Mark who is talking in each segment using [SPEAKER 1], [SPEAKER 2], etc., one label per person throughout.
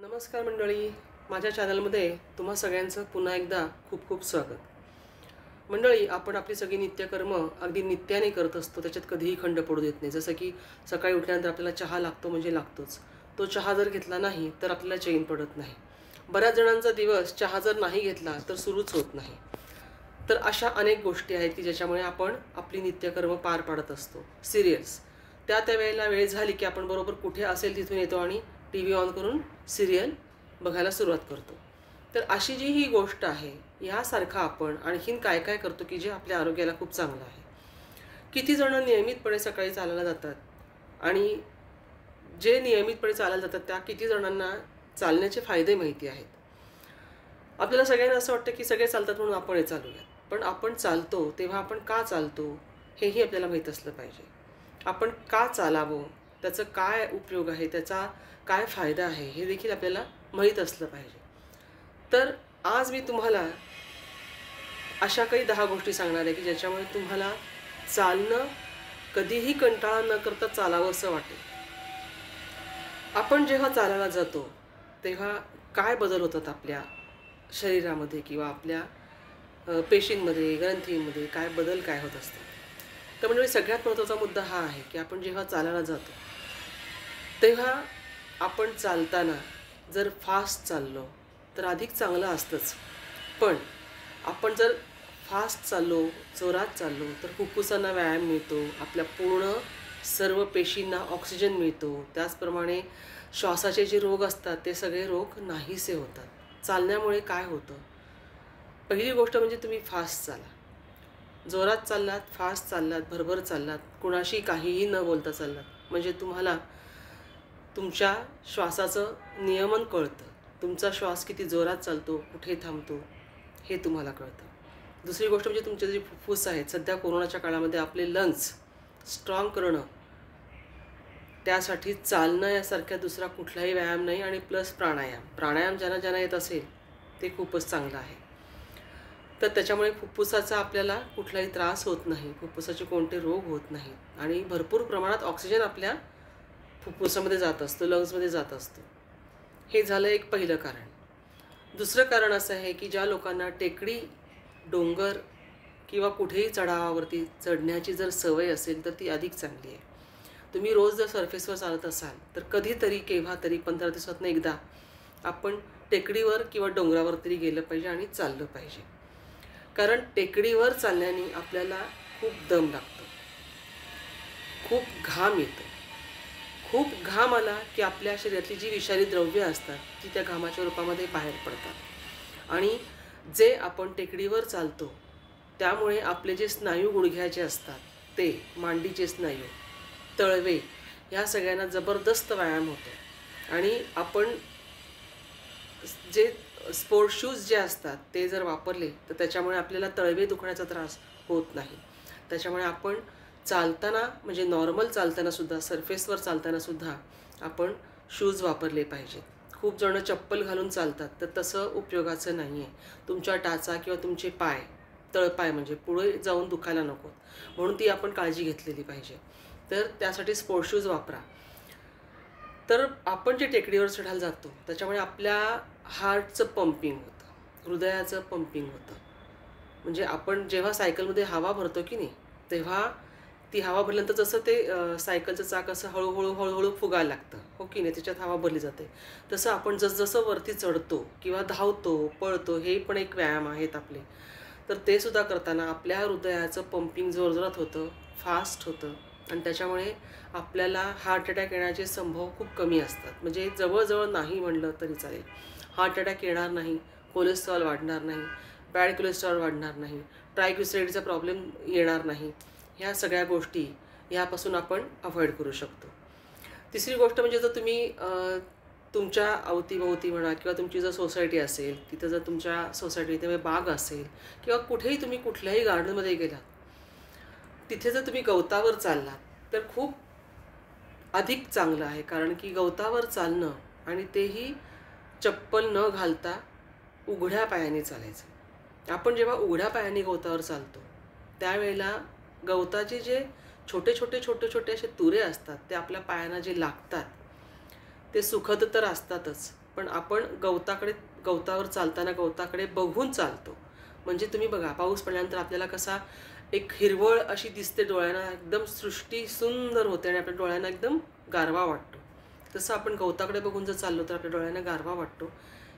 [SPEAKER 1] नमस्कार मंडळी, माझ्या चॅनलमध्ये तुम्हा सगळ्यांचं पुन्हा एकदा खूप खूप स्वागत। मंडळी, आपण आपली सगळी नित्यकर्म अगदी नित्याने करत असतो, त्याच्यात कधीही खंड पडू देत नाही। जसं की सकाळी उठल्यानंतर आपल्याला चहा लागतो म्हणजे लागतोच, तो चहा जर घेतला नाही तर आपल्याला चैन पडत नाही। बऱ्याच जणांचा दिवस चहा जर नाही घेतला तर सुरूच होत नाही। तर अशा अनेक गोष्टी आहेत की ज्याच्यामुळे आपण आपली नित्यकर्म पार पाडत असतो। सिरियल्स त्या वेळेला वेळ झाली की आपण बरोबर कुठे असेल तिथून येतो आणि टीव्ही ऑन करून सिरियल बघायला सुरुवात करतो। तर अशी जी ही गोष्ट आहे, यासारखा आपण आणखीन काय काय करतो की जे आपल्या आरोग्याला खूप चांगलं आहे। किती जण नियमितपणे सकाळी चालायला जातात आणि जे नियमितपणे चालायला जातात त्या किती जणांना चालण्याचे फायदे माहिती आहेत। आपल्याला सगळ्यांना असं वाटतं की सगळे चालतात म्हणून आपणही चालूया, पण आपण चालतो तेव्हा आपण का चालतो हेही आपल्याला माहीत असलं पाहिजे। आपण का चालावं, त्याचा काय उपयोग आहे, त्याचा काय फायदा आहे हे देखील आपल्याला माहीत असलं पाहिजे। तर आज मी तुम्हाला अशा काही 10 गोष्टी सांगणार आहे की ज्याच्यामुळे तुम्हाला चालणं कधीही कंटाळा न करता चालावं असं वाटेल। आपण जेव्हा चालायला जातो तेव्हा काय बदल होतात आपल्या शरीरामध्ये किंवा आपल्या पेशींमध्ये, ग्रंथींमध्ये काय बदल काय होत असतात। तर म्हणजे सगळ्यात महत्त्वाचा मुद्दा हा आहे की आपण जेव्हा चालायला जातो तेव्हा आपण चालताना जर फास्ट चाललो तर अधिक चांगलं असतंच, पण आपण जर फास्ट चाललो, जोरात चाललो तर फुफ्फुसांना व्यायाम मिळतो, आपल्या पूर्ण सर्व पेशींना ऑक्सिजन मिळतो, त्याचप्रमाणे श्वासाचे जे रोग असतात ते सगळे रोग नाहीसे होतात। चालण्यामुळे काय होतं, पहिली गोष्ट म्हणजे तुम्ही फास्ट चाला, जोरात चाललात, फास्ट चाललात, भरभर चाललात, कुणाशी काहीही न बोलता चाललात म्हणजे तुम्हाला तुमच्या श्वासाचं नियमन कळतं, तुमचा श्वास किती जोरात चालतो, कुठे थांबतो हे तुम्हाला कळतं। दुसरी गोष्ट म्हणजे तुमचे जे फुफ्फुस आहेत, सध्या कोरोनाच्या काळामध्ये आपले लंग्स स्ट्रॉंग करणं, त्यासाठी चालणं यासारख्या दुसरा कुठलाही व्यायाम नाही आणि प्लस प्राणायाम ज्यांना येत असेल ते खूपच चांगलं आहे। तर त्याच्यामुळे फुफ्फुसाचा आपल्याला कुठलाही त्रास होत नाही, फुफ्फुसाचे कोणते रोग होत नाहीत आणि भरपूर प्रमाणात ऑक्सिजन आपल्या फुफ्फुसामध्ये जात असतो, लंग्समध्ये जात असतो। हे झालं एक पहिलं कारण। दुसरं कारण असं आहे की ज्या लोकांना टेकडी, डोंगर किंवा कुठेही चढावावरती चढण्याची जर सवय असेल तर ती अधिक चांगली आहे। तुम्ही रोज जर सरफेसवर चालत असाल तर कधीतरी केव्हा तरी 15 दिवसातून एकदा आपण टेकडीवर किंवा डोंगरावर तरी गेलं पाहिजे आणि चाललं पाहिजे, कारण टेकडीवर चालण्याने आपल्याला खूप दम लागतो, खूप घाम येतो। खूप घाम आला की आपल्या शरीरातली जी विषारी द्रव्ये असतात ती त्या घामाच्या रूपामध्ये बाहेर पडतात आणि जे आपण टेकडीवर चालतो त्यामुळे आपले जे स्नायू गुडघ्याचे असतात, ते मांडीचे स्नायू, तळवे, ह्या सगळ्यांना जबरदस्त व्यायाम होतो आणि आपण जे स्पोर्ट शूज जे असतात ते जर वापरले तर त्याच्यामुळे आपल्याला तळवे दुखण्याचा त्रास होत नाही। त्याच्यामुळे आपण चालताना म्हणजे नॉर्मल चालताना सुद्धा, सरफेसवर चालताना सुद्धा आपण शूज वापरले पाहिजेत। खूप जण चप्पल घालून चालतात, तर तसं उपयोगाचं नाही आहे। तुमच्या टाचा किंवा तुमचे पाय, तळपाय म्हणजे पुढे जाऊन दुखायला नको, म्हणून ती आपण काळजी घेतलेली पाहिजे। तर त्यासाठी स्पोर्ट शूज वापरा। तर आपण जे टेकडीवर चढायला जातो त्याच्यामुळे आपल्या हार्टचं पंपिंग होतं, हृदयाचं पंपिंग होतं। म्हणजे आपण जेव्हा सायकलमध्ये हवा भरतो की नाही, तेव्हा ती हवा भरल्यानंतर जसं ते सायकलचं चाक असं हळूहळू फुगायला लागतं, हो की नाही, त्याच्यात हवा भरली जाते। तसं आपण जसजसं वरती चढतो किंवा धावतो, पळतो, हे पण एक व्यायाम आहेत आपले, तर ते सुद्धा करताना आपल्या हृदयाचं पंपिंग जोरजोरात होतं, फास्ट होतं आणि त्याच्यामुळे आपल्याला हार्ट अटॅक येण्याचे संभव खूप कमी असतात। म्हणजे जवळजवळ नाही म्हणलं तरी चालेल, हार्ट अटॅक येणार नाही, कोलेस्ट्रॉल वाढणार नाही, बॅड कोलेस्ट्रॉल वाढणार नाही, ट्रायग्लिसराईडचा प्रॉब्लेम येणार नाही। ह्या सगळ्या गोष्टी ह्यापासून आपण अवॉइड करू शकतो। तिसरी गोष्ट म्हणजे जर तुम्ही तुमच्या अवतीभोवती म्हणा किंवा तुमची जर सोसायटी असेल, तिथं जर तुमच्या सोसायटीमध्ये बाग असेल किंवा कुठेही तुम्ही कुठल्याही गार्डनमध्ये गेलात, तिथे जर तुम्ही गवतावर चाललात तर खूप अधिक चांगलं आहे, कारण की गवतावर चालणं आणि तेही चप्पल न घालता उघड्या पायाने चालायचं। आपण जेव्हा उघड्या पायाने गवतावर चालतो त्यावेळेला गवताचे जे छोटे छोटे असे तुरे असतात ते आपल्या पायांना जे लागतात ते सुखद तर असतातच, पण आपण गवतावर चालताना गवताकडे बघून चालतो. म्हणजे तुम्ही बघा, पाऊस पडल्यानंतर आपल्याला कसा एक हिरवळ अशी दिसते डोळ्यांना, एकदम सृष्टी सुंदर होते आणि आपल्या डोळ्यांना एकदम गारवा वाटतो. तसं आपण गवताकडे बघून जर चाललो तर आपल्या डोळ्यांना गारवा वाटतो.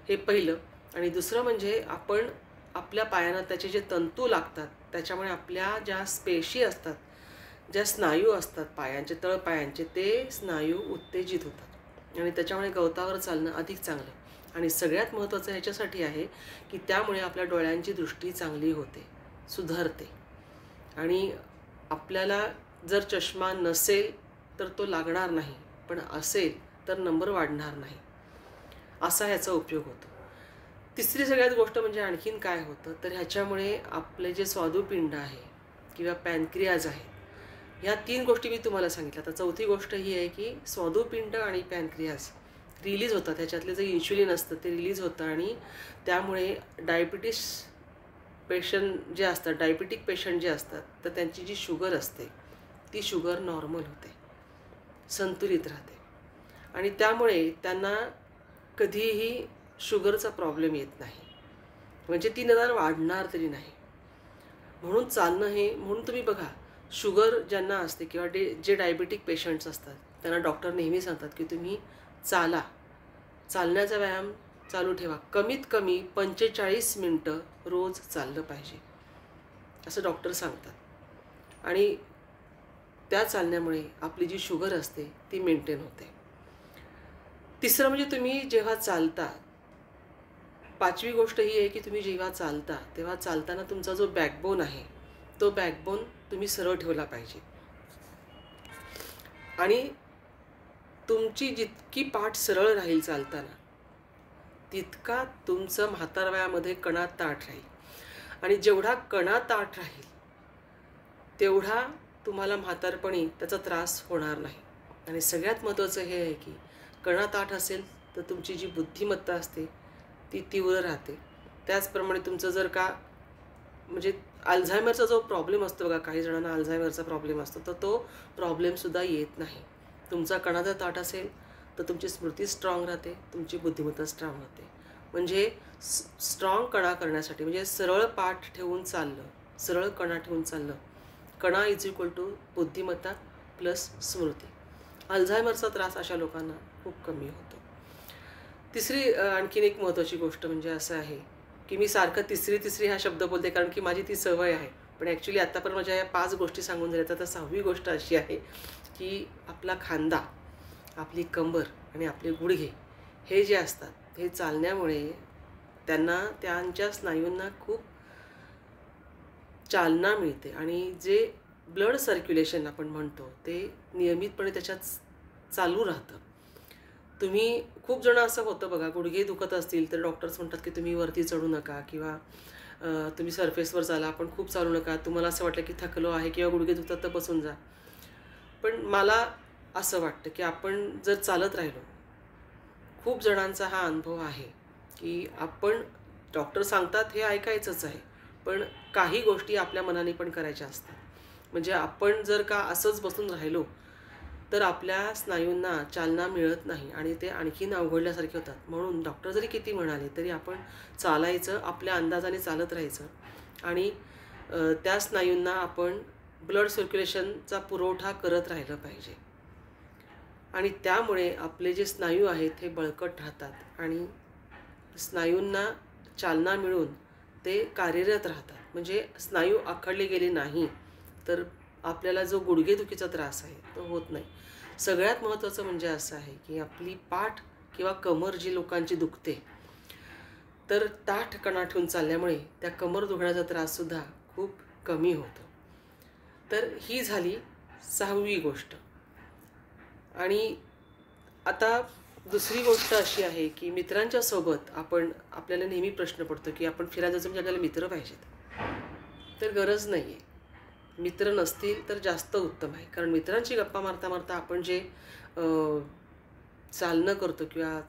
[SPEAKER 1] हे पहिलं. आणि दुसरं म्हणजे आपण आपल्या पायांना त्याचे जे तंतू लागतात, त्याच्यामुळे आपल्या ज्या पेशी असतात, ज्या स्नायू असतात पायांचे, तळपायांचे, ते स्नायू उत्तेजित होतात आणि त्याच्यामुळे गवतावर चालणं अधिक चांगलं. आणि सगळ्यात महत्त्वाचं ह्याच्यासाठी आहे की त्यामुळे आपल्या डोळ्यांची दृष्टी चांगली होते, सुधारते. आणि आपल्याला जर चष्मा नसेल तर तो लागणार नाही, पण असेल तर नंबर वाढणार नाही, असा ह्याचा उपयोग होतो. तिसरी सगळ्यात गोष्ट म्हणजे आणखीन काय होतं, तर ह्याच्यामुळे आपले जे स्वादुपिंड आहे किंवा पॅनक्रियाज आहे, ह्या 3 गोष्टी मी तुम्हाला सांगितल्या. आता चौथी गोष्ट ही आहे की स्वादुपिंड आणि पॅनक्रियाज रिलीज होतात. ह्याच्यातले जे इन्शुलिन असतं ते रिलीज होतं आणि त्यामुळे डायबिटिक पेशंट जे असतात, तर त्यांची जी शुगर असते ती शुगर नॉर्मल होते, संतुलित राहते आणि त्यामुळे त्यांना कधीही शुगरचा प्रॉब्लेम येत नाही. म्हणजे ती निदान वाढणार तरी नाही. म्हणून चालणं हे, म्हणून तुम्ही बघा, शुगर ज्यांना असते किंवा जे डायबिटिक पेशंट्स असतात त्यांना डॉक्टर नेहमी सांगतात की तुम्ही चालण्याचा व्यायाम चालू ठेवा. कमीत कमी 45 मिनटं रोज चाललं पाहिजे, असं डॉक्टर सांगतात. आणि त्या चालण्यामुळे आपली जी शुगर असते ती मेंटेन होते. तिसरं म्हणजे तुम्ही जेव्हा चालता, 5वी गोष्ट ही आहे की तुम्ही जेव्हा चालता तेव्हा चालताना तुमचा जो बॅकबोन आहे तो बॅकबोन तुम्ही सरळ ठेवला पाहिजे. आणि तुमची जितकी पाठ सरळ राहील चालताना, तितका तुमचं म्हातारवयामध्ये कणा ताठ राहील. आणि जेवढा कणा ताठ राहील तेवढा तुम्हाला म्हातारपणी त्याचा त्रास होणार नाही. आणि सगळ्यात महत्त्वाचं हे आहे की कणा ताठ असेल तर तुमची जी बुद्धिमत्ता असते ती तीव्र राहते. त्याचप्रमाणे तुमचं जर का म्हणजे अल्झायमरचा जो प्रॉब्लेम असतो बघा, काही जणांना अल्झायमरचा प्रॉब्लेम असतो, तर तो प्रॉब्लेमसुद्धा येत नाही. तुमचा कणा जर ताठ असेल तर तुमची स्मृती स्ट्रॉंग राहते, तुमची बुद्धिमत्ता स्ट्रॉंग राहते. म्हणजे स्ट्रॉंग कणा करण्यासाठी, म्हणजे सरळ पाठ ठेवून चाललं, सरळ कणा ठेवून चाललं, कणा इज इक्वल टू बुद्धिमत्ता प्लस स्मृती. अल्झायमरचा त्रास अशा लोकांना खूप कमी होतो. तिसरी आणखीन एक महत्त्वाची गोष्ट म्हणजे असं आहे की मी सारखं तिसरी हा शब्द बोलते कारण की माझी ती सवय आहे. पण ॲक्च्युली आत्तापर्यंत माझ्या या 5 गोष्टी सांगून झाल्या. तर 6वी गोष्ट अशी आहे की आपला खांदा, आपली कंबर आणि आपले गुडघे हे जे असतात, हे चालण्यामुळे त्यांच्या स्नायूंना खूप चालना मिळते आणि जे ब्लड सर्क्युलेशन आपण म्हणतो ते नियमितपणे त्याच्यात चालू राहतं. तुम्ही खूप जण असं होतं बघा, गुडघे दुखत असतील तर डॉक्टर्स म्हणतात की तुम्ही वरती चढू नका किंवा तुम्ही सरफेसवर चाला, पण खूप चालू नका. तुम्हाला असं वाटलं की थकलो आहे किंवा गुडघे दुखतात तर बसून जा. पण मला असं वाटतं की आपण जर चालत राहिलो, खूप जणांचा हा अनुभव आहे की आपण, डॉक्टर सांगतात हे ऐकायचंच आहे, पण काही गोष्टी आपल्या मनाने पण करायच्या असतात. म्हणजे आपण जर का असंच बसून राहिलो तर आपल्या स्नायूंना चालना मिळत नाही आणि ते आणखीन अवघडल्यासारखे होतात. म्हणून डॉक्टर जरी किती म्हणाले तरी आपण चालायचं, आपल्या अंदाजाने चालत राहायचं आणि त्या स्नायूंना आपण ब्लड सर्क्युलेशनचा पुरवठा करत राहिलं पाहिजे. आणि त्यामुळे आपले जे स्नायू आहेत हे बळकट राहतात आणि स्नायूंना चालना मिळून ते कार्यरत राहतात. म्हणजे स्नायू आखडले गेले नाही तर आपल्याला जो गुडघेदुखीचा त्रास आहे तो होत नाही. सगळ्यात महत्त्वाचं म्हणजे असं आहे की आपली पाठ किंवा कमर जी लोकांची दुखते, तर ताठ कणा ठेवून चालल्यामुळे त्या कमर दुखण्याचा त्राससुद्धा खूप कमी होतो. तर ही झाली 6वी गोष्ट. आणि आता दुसरी गोष्ट अशी आहे की मित्रांच्या सोबत आपल्याला नेहमी प्रश्न पडतो की आपण फिरायला जायचं म्हणजे आपल्याला मित्र पाहिजेत. तर गरज नाही आहे. मित्र नसतील तर जास्त उत्तम आहे. कारण मित्रांची गप्पा मारता मारता आपण जे चालणं करतो किंवा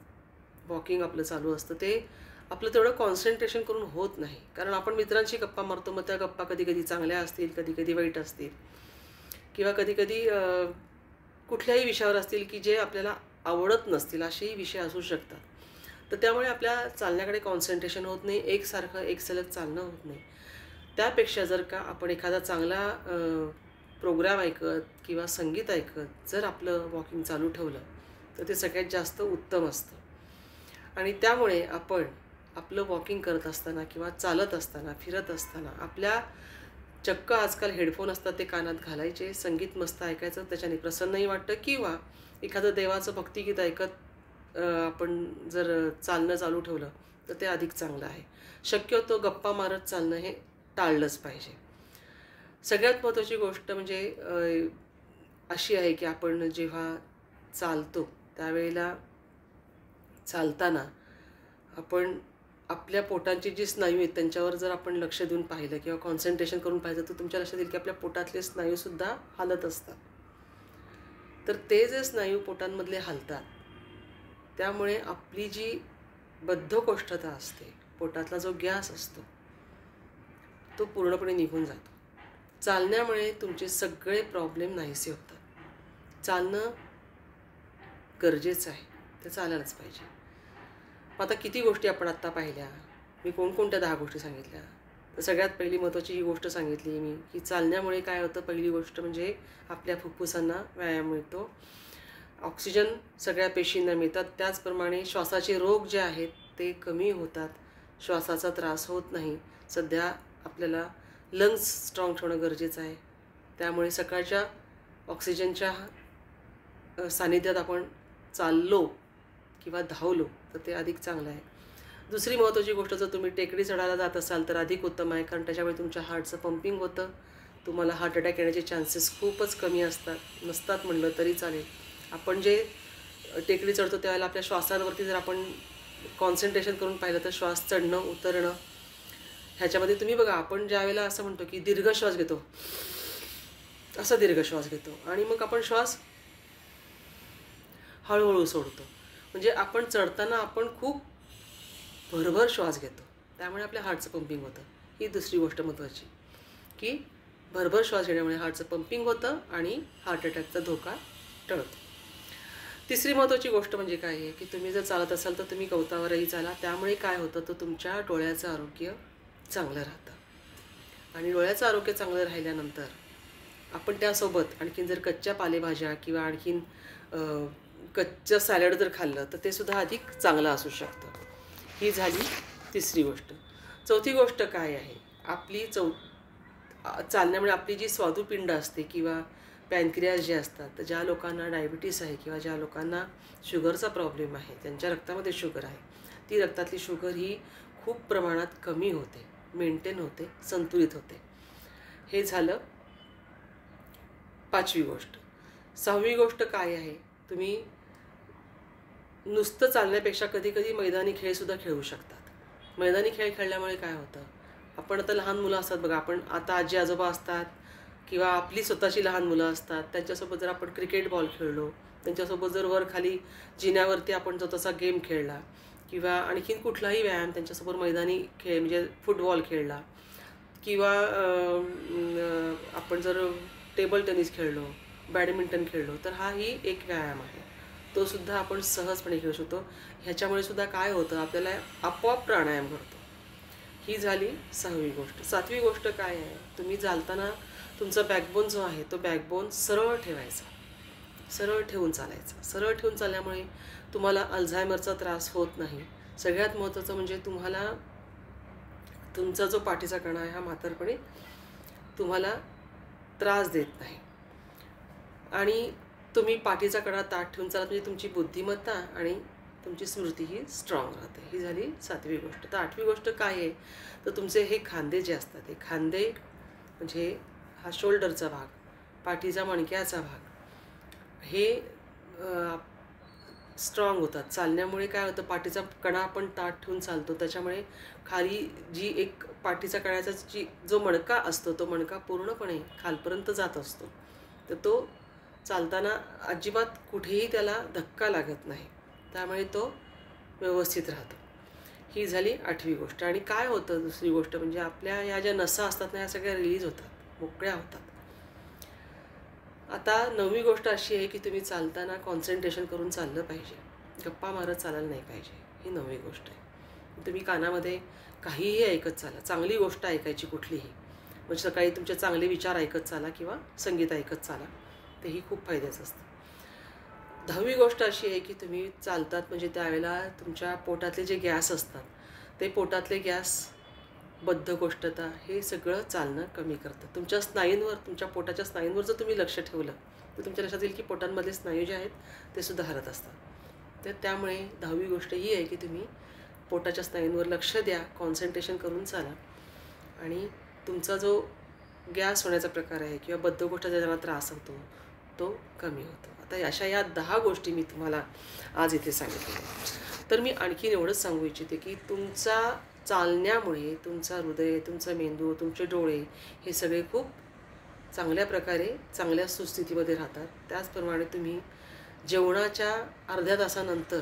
[SPEAKER 1] वॉकिंग आपलं चालू असतं ते आपलं तेवढं कॉन्सन्ट्रेशन करून होत नाही. कारण आपण मित्रांची गप्पा मारतो, मग त्या गप्पा कधी कधी चांगल्या असतील, कधी कधी वाईट असतील किंवा कधी कधी कुठल्याही विषयावर असतील की जे आपल्याला आवडत नसतील असेही विषय असू शकतात. तर त्यामुळे आपल्या चालण्याकडे कॉन्सन्ट्रेशन होत नाही, एकसारखं एक सलग चालणं होत नाही. त्यापेक्षा जर का आपण एखादा चांगला प्रोग्राम ऐकत किंवा संगीत ऐकत जर आपलं वॉकिंग चालू ठेवलं तर ते सगळ्यात जास्त उत्तम असतं. आणि त्यामुळे आपण आपलं वॉकिंग करत असताना किंवा चालत असताना, फिरत असताना आपल्या चक्क आजकाल हेडफोन असतात ते कानात घालायचे, संगीत मस्त ऐकायचं, त्याच्याने प्रसन्नही वाटतं. किंवा एखादं देवाचं भक्तिगीत ऐकत आपण जर चालणं चालू ठेवलं तर ते अधिक चांगलं आहे. शक्यतो गप्पा मारत चालणं हे टाळलंच पाहिजे. सगळ्यात महत्त्वाची गोष्ट म्हणजे अशी आहे की आपण जेव्हा चालतो त्यावेळेला चालताना आपण आपल्या पोटाची जी स्नायू आहेत त्यांच्यावर जर आपण लक्ष देऊन पाहिलं किंवा कॉन्सन्ट्रेशन करून पाहिलं तर तुमच्या लक्षात येईल की आपल्या पोटातले स्नायूसुद्धा हालत असतात. तर ते जे स्नायू पोटांमधले हालतात त्यामुळे आपली जी बद्धकोष्ठता असते, पोटातला जो गॅस असतो तो पूर्णपणे निघून जातो. चालण्यामुळे तुमचे सगळे प्रॉब्लेम नाहीसे होतात. चालणं गरजेचं आहे, ते चालायलाच पाहिजे. आता किती गोष्टी आपण आत्ता पाहिल्या. मी कोणकोणत्या 10 गोष्टी सांगितल्या. तर सगळ्यात पहिली महत्त्वाची ही गोष्ट सांगितली मी की चालण्यामुळे काय होतं. पहिली गोष्ट म्हणजे आपल्या फुफ्फुसांना व्यायाम मिळतो, ऑक्सिजन सगळ्या पेशींना मिळतात. त्याचप्रमाणे श्वासाचे रोग जे आहेत ते कमी होतात, श्वासाचा त्रास होत नाही. सध्या आपल्याला लंग्स स्ट्रॉंग ठेवणं गरजेचं आहे. त्यामुळे सकाळच्या ऑक्सिजनच्या सानिध्यात आपण चाललो किंवा धावलो तर ते अधिक चांगलं आहे. दुसरी महत्त्वाची गोष्ट, जर तुम्ही टेकडी चढायला जात असाल तर अधिक उत्तम आहे, कारण त्याच्यामुळे तुमच्या हार्टचं पंपिंग होतं. तुम्हाला हार्ट अटॅक येण्याचे चान्सेस खूपच कमी असतात, नसतात म्हणलं तरी चालेल. आपण जे टेकडी चढतो त्यावेळेला आपल्या श्वासांवरती जर आपण कॉन्सन्ट्रेशन करून पाहिलं तर श्वास चढणं उतरणं ह्याच्यामध्ये तुम्ही बघा, आपण ज्या वेळेला असं म्हणतो की दीर्घ श्वास घेतो, असा दीर्घ श्वास घेतो आणि मग आपण श्वास हळूहळू सोडतो. म्हणजे आपण चढताना आपण खूप भरभर श्वास घेतो, त्यामुळे आपल्या हार्टचं पंपिंग होतं. ही दुसरी गोष्ट महत्त्वाची की भरभर श्वास घेण्यामुळे हार्टचं पंपिंग होतं आणि हार्ट अटॅकचा धोका टळतो. तिसरी महत्त्वाची गोष्ट म्हणजे काय आहे की तुम्ही जर चालत असाल तर तुम्ही गवतावरही चाला. त्यामुळे काय होतं तर तुमच्या डोळ्याचं आरोग्य चांगलं राहतं आणि डोळ्याचं आरोग्य चांगलं राहिल्यानंतर आपण त्यासोबत आणखीन जर कच्च्या पालेभाज्या किंवा आणखीन कच्चं सॅलड जर खाल्लं तर ते सुद्धा अधिक चांगलं असू शकतं. ही झाली तिसरी गोष्ट. चौथी गोष्ट काय आहे, आपली चालण्यामुळे आपली जी स्वादुपिंड असते किंवा पॅनक्रियास जे असतात, तर ज्या लोकांना डायबिटीस आहे किंवा ज्या लोकांना शुगरचा प्रॉब्लेम आहे, त्यांच्या रक्तामध्ये शुगर आहे, ती रक्तातली शुगर ही खूप प्रमाणात कमी होते, मेंटेन होते, संतुलित होते. हे झालं 5वी गोष्ट. 6वी गोष्ट काय आहे, तुम्ही नुसतं चालण्यापेक्षा कधीकधी मैदानी खेळसुद्धा खेळू शकतात. मैदानी खेळ खेळल्यामुळे काय होतं, आपण आता लहान मुलं असतात बघा, आपण आता आजी आजोबा असतात किंवा आपली स्वतःची लहान मुलं असतात, त्यांच्यासोबत जर आपण क्रिकेट बॉल खेळलो, त्यांच्यासोबत जर वर खाली जिन्यावरती आपण जो तसा गेम खेळला किंवा आणखीन कुठलाही व्यायाम त्यांच्यासोबत मैदानी खेळ म्हणजे फुटबॉल खेळला किंवा आपण जर टेबल टेनिस खेळलो, बॅडमिंटन खेळलो, तर हाही एक व्यायाम आहे, तो सुद्धा आपण सहजपणे खेळू शकतो. ह्याच्यामुळे सुद्धा काय होतं, आपल्याला आपोआप प्राणायाम घडतो. ही झाली 6वी गोष्ट. 7वी गोष्ट काय आहे, तुम्ही चालताना तुमचा बॅकबोन जो आहे तो बॅकबोन सरळ ठेवायचा, सरळ ठेवून चालायचा. सरळ ठेवून चालल्यामुळे तुम्हाला अल्झायमरचा त्रास होत नाही. सगळ्यात महत्त्वाचं म्हणजे तुम्हाला तुमचा जो पाठीचा कणा आहे हा म्हातारपणी तुम्हाला त्रास देत नाही आणि तुम्ही पाठीचा कणा ताठ ठेवून चालत म्हणजे तुमची बुद्धिमत्ता आणि तुमची स्मृती ही स्ट्रॉंग राहते. ही झाली 7वी गोष्ट. तर 8वी गोष्ट काय आहे, तर तुमचे हे खांदे जे असतात, हे खांदे म्हणजे हा शोल्डरचा भाग, पाठीचा मणक्याचा भाग, हे स्ट्रॉंग होतात. चालण्यामुळे काय होतं, पाठीचा कणा आपण ताठ ठेवून चालतो, त्याच्यामुळे खाली जी एक पाठीचा कण्याचा जो मणका असतो तो मणका पूर्णपणे खालपर्यंत जात असतो, तर तो चालताना अजिबात कुठेही त्याला धक्का लागत नाही, त्यामुळे तो व्यवस्थित राहतो. ही झाली 8वी गोष्ट. आणि काय होतं दुसरी गोष्ट म्हणजे आपल्या या ज्या नसा असतात ना, या सगळ्या रिलीज होतात, मोकळ्या होतात. आता 9वी गोष्ट अशी आहे की तुम्ही चालताना कॉन्सन्ट्रेशन करून चाललं पाहिजे. गप्पा मारत चालायला नाही पाहिजे. ही 9वी गोष्ट आहे. तुम्ही कानामध्ये काहीही ऐकत चाला. चांगली गोष्ट ऐकायची कुठलीही. म्हणजे सकाळी तुमचे चांगले विचार ऐकत चाला किंवा संगीत ऐकत चाला. तेही खूप फायद्याचं असतं. 10वी गोष्ट अशी आहे की तुम्ही चालतात म्हणजे त्यावेळेला तुमच्या पोटातले जे गॅस असतात, ते पोटातले गॅस, बद्धकोष्ठता हे सगळं चालणं कमी करतं. तुमच्या स्नायूंवर, तुमच्या पोटाच्या स्नायूंवर जर तुम्ही लक्ष ठेवलं तर तुमच्या लक्षात येईल की पोटांमधले स्नायू जे आहेत ते सुद्धा हलत असतात. तर त्यामुळे 10वी गोष्ट ही आहे की तुम्ही पोटाच्या स्नायूंवर लक्ष द्या, कॉन्सन्ट्रेशन करून चाला आणि तुमचा जो गॅस होण्याचा प्रकार आहे किंवा बद्धकोष्ठाचा ज्यांना त्रास होतो तो कमी होतो. आता अशा या 10 गोष्टी मी तुम्हाला आज इथे सांगितल्या. तर मी आणखीन एवढंच सांगू इच्छिते की तुमचा चालण्यामुळे तुमचा हृदय, तुमचा मेंदू, तुमचे डोळे हे सगळे खूप चांगल्या प्रकारे चांगल्या सुस्थितीमध्ये राहतात. त्याचप्रमाणे तुम्ही जेवणाच्या अर्ध्या तासानंतर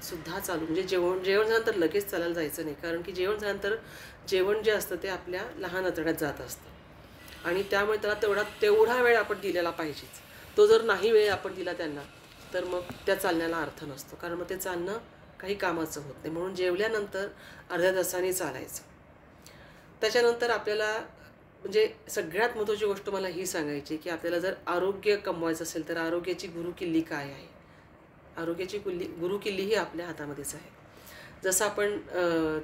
[SPEAKER 1] सुद्धा चालू म्हणजे जेवण झाल्यानंतर लगेच चालायला जायचं नाही. कारण की जेवण झाल्यानंतर जेवण जे असतं ते आपल्या लहान आतड्यात जात असतं आणि त्यामुळे त्याला तेवढा वेळ आपण दिलेला पाहिजेच. तो जर नाही वेळ आपण दिला त्यांना तर मग त्या चालण्याला अर्थ नसतो. कारण मग ते चालणं काही कामाचं होत नाही. म्हणून जेवल्यानंतर अर्ध्या तासाने चालायचं. त्याच्यानंतर आपल्याला म्हणजे सगळ्यात महत्त्वाची गोष्ट मला ही सांगायची की आपल्याला जर आरोग्य कमवायचं असेल तर आरोग्याची गुरुकिल्ली काय आहे? आरोग्याची गुरुकिल्ली ही आपल्या हातामध्येच आहे. जसं आपण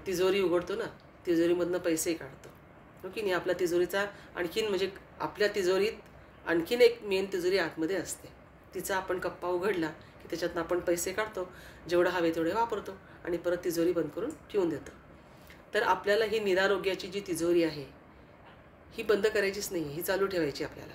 [SPEAKER 1] तिजोरी उघडतो ना, तिजोरीमधनं पैसे काढतो हो की नाही. आपल्या तिजोरीचा आणखीन म्हणजे आपल्या तिजोरीत आणखीन एक मेन तिजोरी आतमध्ये असते. तिचा आपण कप्पा उघडला की त्याच्यातनं आपण पैसे काढतो, जेवढं हवे तेवढे वापरतो आणि परत तिजोरी बंद करून ठेवून देतो. तर आपल्याला ही निरारोग्याची जी तिजोरी आहे ही बंद करायचीच नाही, ही चालू ठेवायची आपल्याला.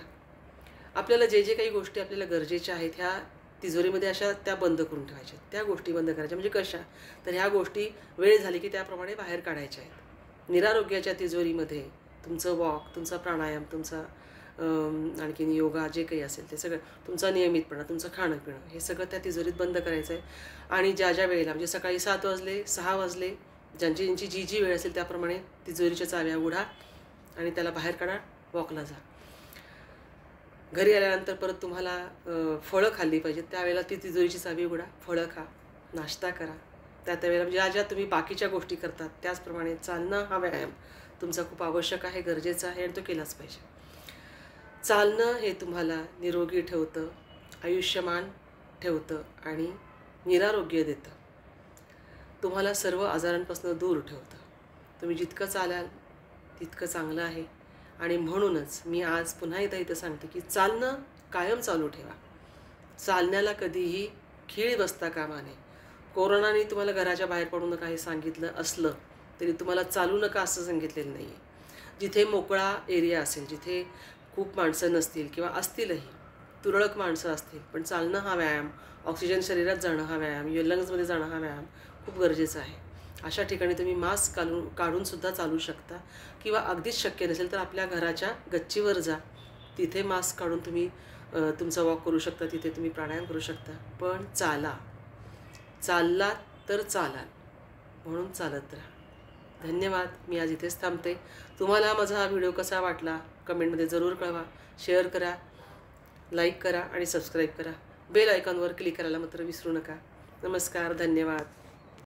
[SPEAKER 1] आपल्याला जे काही गोष्टी आपल्याला गरजेच्या आहेत ह्या तिजोरीमध्ये अशा त्या बंद करून ठेवायच्या. त्या गोष्टी बंद करायच्या. म्हणजे कशा? तर ह्या गोष्टी वेळ झाली की त्याप्रमाणे बाहेर काढायच्या आहेत. निरारोग्याच्या तिजोरीमध्ये तुमचं वॉक, तुमचा प्राणायाम, तुमचा आणखीन योगा जे काही असेल ते सगळं, तुमचा नियमितपणा, तुमचं खाणं पिणं हे सगळं त्या तिजोरीत बंद करायचं आहे. आणि ज्या वेळेला म्हणजे सकाळी 7 वाजले, 6 वाजले, ज्यांची जी वेळ असेल त्याप्रमाणे तिजोरीच्या चाव्या उघडा आणि त्याला बाहेर काढा, वॉकला जा. घरी आल्यानंतर परत तुम्हाला फळं खाल्ली पाहिजेत. त्यावेळेला ती तिजोरीची चावी उघडा, फळं खा, नाश्ता करा. त्यावेळेला ज्या तुम्ही बाकीच्या गोष्टी करतात त्याचप्रमाणे चालणं हा व्यायाम तुमचा खूप आवश्यक आहे, गरजेचा आहे आणि तो केलाच पाहिजे. चालणं हे तुम्हाला निरोगी ठेवतं, आयुष्यमान ठेवतं आणि निरारोग्य देतं. तुम्हाला सर्व आजारांपासून दूर ठेवतं. तुम्ही जितकं चालाल तितकं चांगलं आहे. आणि म्हणूनच मी आज पुन्हा इथं सांगते की चालणं कायम चालू ठेवा. चालण्याला कधीही खीळ बसता कामा नये. कोरोनाने तुम्हाला घराच्या बाहेर पडू नका हे सांगितलं असलं तरी तुम्हाला चालू नका असं सांगितलेलं नाही आहे. जिथे मोकळा एरिया असेल, जिथे खूप माणसं नसतील किंवा असतीलही, तुरळक माणसं असतील, पण चालणं हा व्यायाम, ऑक्सिजन शरीरात जाणं हा व्यायाम, लंग्समध्ये जाणं हा व्यायाम खूप गरजेचा आहे. अशा ठिकाणी तुम्ही मास्क काढूनसुद्धा चालू शकता किंवा अगदीच शक्य नसेल तर आपल्या घराच्या गच्चीवर जा, तिथे मास्क काढून तुम्ही तुमचा वॉक करू शकता, तिथे तुम्ही प्राणायाम करू शकता. पण चाललात तर चालाल, म्हणून चालत राहा. धन्यवाद. मी आज इथेच थांबते. तुम्हाला माझा हा व्हिडिओ कसा वाटला कमेंटमध्ये जरूर कळवा. शेअर करा, लाईक करा आणि सबस्क्राईब करा. बेल आयकॉनवर क्लिक करायला मात्र विसरू नका. नमस्कार. धन्यवाद.